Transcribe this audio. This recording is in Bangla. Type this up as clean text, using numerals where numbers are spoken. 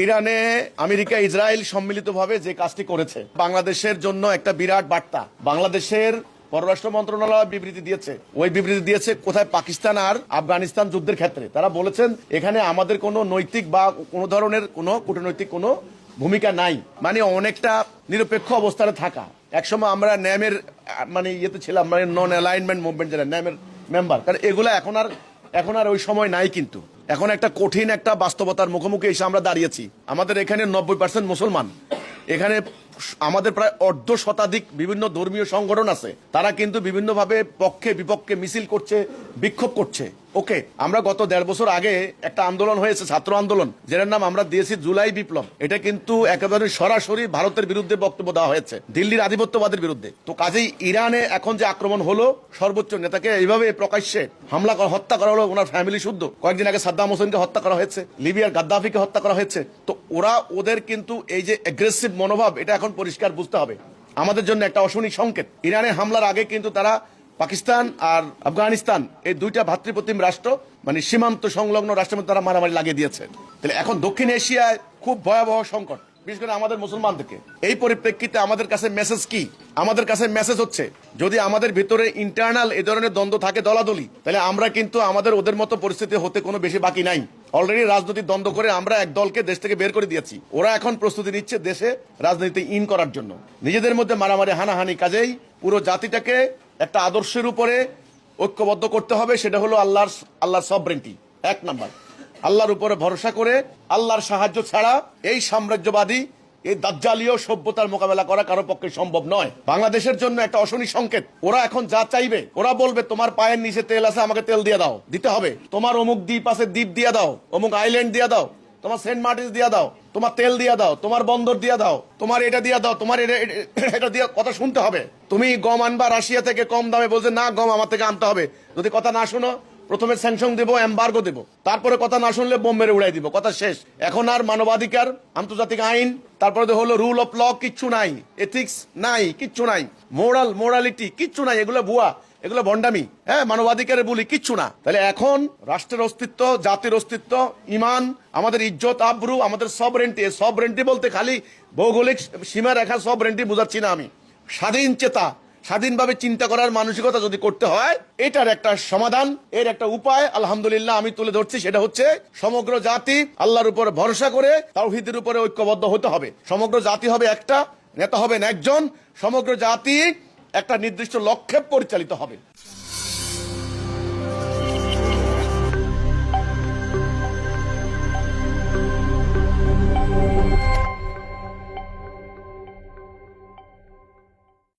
ইরানে আমেরিকা ইসরায়েল সম্মিলিতভাবে যে কাজটি করেছে বাংলাদেশের জন্য একটা বিরাট বার্তা। বাংলাদেশের পররাষ্ট্র মন্ত্রণালয় বিবৃতি দিয়েছে, ওই বিবৃতি দিয়েছে কোথায় পাকিস্তান আর আফগানিস্তান যুদ্ধের ক্ষেত্রে তারা বলেছেন এখানে আমাদের কোনো নৈতিক বা কোনো ধরনের কোনো কূটনৈতিক কোনো ভূমিকা নাই, মানে অনেকটা নিরপেক্ষ অবস্থানে থাকা। একসময় আমরা ন্যামের মানে ইয়েতে ছিলাম, মানে নন অ্যালাইনমেন্ট মুভমেন্ট যেটা ন্যামের মেম্বার, কারণ এগুলো এখন আর ওই সময় নাই। কিন্তু এখন একটা কঠিন একটা বাস্তবতার মুখোমুখি এসে আমরা দাঁড়িয়েছি। আমাদের এখানে 90% মুসলমান, এখানে আমাদের প্রায় অর্ধ শতাধিক বিভিন্ন ধর্মীয় সংগঠন আছে, তারা কিন্তু বিভিন্নভাবে পক্ষে বিপক্ষে মিছিল করছে, বিক্ষোভ করছে। ওকে, আমরা গত 1.5 বছর আগে একটা আন্দোলন হয়েছে, ছাত্র আন্দোলন, যেটার নাম আমরা দিয়েছি জুলাই বিপ্লব। এটা কিন্তু একেবারে সরাসরি ভারতের বিরুদ্ধে বক্তব্য দেওয়া হয়েছে, দিল্লির আধিপত্যবাদের বিরুদ্ধে। তো কাজেই ইরানে এখন যে আক্রমণ হলো, সর্বোচ্চ নেতাকে এইভাবে প্রকাশ্যে হামলা করা, হত্যা করা হলো, ওনার ফ্যামিলি শুদ্ধ। কয়েকদিন আগে সাদ্দাম হোসেনকে হত্যা করা হয়েছে, লিবিয়ার গাদ্দাফিকে হত্যা করা হয়েছে। তো ওদের কিন্তু এই যে অ্যাগ্রেসিভ মনোভাব, এটা এখন পরিষ্কার বুঝতে হবে আমাদের জন্য একটা অশনি সংকেত। ইরানে হামলার আগে কিন্তু তারা পাকিস্তান আর আফগানিস্তান এই দুইটা ভাতৃপ্রতিম রাষ্ট্র, মানে সীমান্ত সংলগ্ন রাষ্ট্রের মধ্যে তারা মারামারি লাগিয়ে দিয়েছে। তাহলে এখন দক্ষিণ এশিয়ায় খুব ভয়াবহ সংকট, বিশেষ করে আমাদের মুসলমানদেরকে। এই পরিপ্রেক্ষিতে আমাদের কাছে মেসেজ কি? আমাদের কাছে মেসেজ হচ্ছে, যদি আমাদের ভিতরে ইন্টারনাল এই ধরনের দ্বন্দ্ব থাকে, দলাদলি, তাহলে আমরা কিন্তু আমাদের ওদের মতো পরিস্থিতি হতে কোনো বেশি বাকি নাই। অলরেডি রাজনৈতিক দ্বন্দ্ব করে আমরা এক দলকে দেশ থেকে বের করে দিয়েছি, ওরা এখন প্রস্তুতি নিচ্ছে দেশে রাজনীতি ইন করার জন্য, নিজেদের মধ্যে মারামারি হানাহানি। কাজেই পুরো জাতিটাকে একটা আদর্শের উপরে ঐক্যবদ্ধ করতে হবে, সেটা হলো আল্লাহর সভরেন্টি। 1 নাম্বার, আল্লাহর উপরে ভরসা করে আল্লাহর সাহায্য ছাড়া এই সাম্রাজ্যবাদী, এই দাজ্জালীয় সভ্যতার মোকাবেলা করা কারো পক্ষে সম্ভব নয়। বাংলাদেশের জন্য একটা অশনি সংকেত। ওরা এখন যা চাইবে, ওরা বলবে তোমার পায়ের নিচে তেল আছে, আমাকে তেল দিয়ে দাও, দিতে হবে। তোমার অমুক দ্বীপ আছে, দ্বীপ দিয়ে দাও, অমুক আইল্যান্ড দিয়ে দাও, তোমার সেন্ট মার্টিন দিয়ে দাও, তোমার তেল দিয়ে দাও, তোমার বন্দর দিয়ে দাও, তোমার এটা দিয়ে দাও, তোমার এটা দিয়ে। কথা শুনতে হবে। তুমি গম আনবা রাশিয়া থেকে কম দামে, বলছে না গম আমার থেকে আনতে হবে। যদি কথা না শুনো, প্রথমে স্যাংশন দেবো, এমবার্গো দেবো, তারপরে কথা না শুনলে বোম মেরে উড়াই দিব, কথা শেষ। এখন আর মানবাধিকার, আন্তর্জাতিক আইন, তারপরে হলো রুল অফ ল, কিচ্ছু নাই, এথিক্স নাই, কিচ্ছু নাই, মোরালিটি কিচ্ছু নাই, এগুলো ভুয়া, এগুলো ভণ্ডামি। হ্যাঁ, মানবাধিকারে বলি কিচ্ছু না। তাহলে এখন রাষ্ট্রের অস্তিত্ব, জাতির অস্তিত্ব, ইমান, আমাদের ইজ্জত আবরু, আমাদের সবরেন্টি বলতে খালি ভৌগোলিক সীমা রেখা সবরেন্টি বুঝাচ্ছি না আমি। স্বাধীন চেতা, স্বাধীনভাবে চিন্তা করার মানসিকতা যদি করতে হয়, এটার একটা সমাধান, এর একটা উপায় আলহামদুলিল্লাহ আমি তুলে ধরছি। সেটা হচ্ছে সমগ্র জাতি আল্লাহর উপরে ভরসা করে তাওহীদের উপরে ঐক্যবদ্ধ হতে হবে। সমগ্র জাতি হবে একটা, নেতা হবেন একজন, সমগ্র জাতি একটা নির্দিষ্ট লক্ষ্যে পরিচালিত হবে।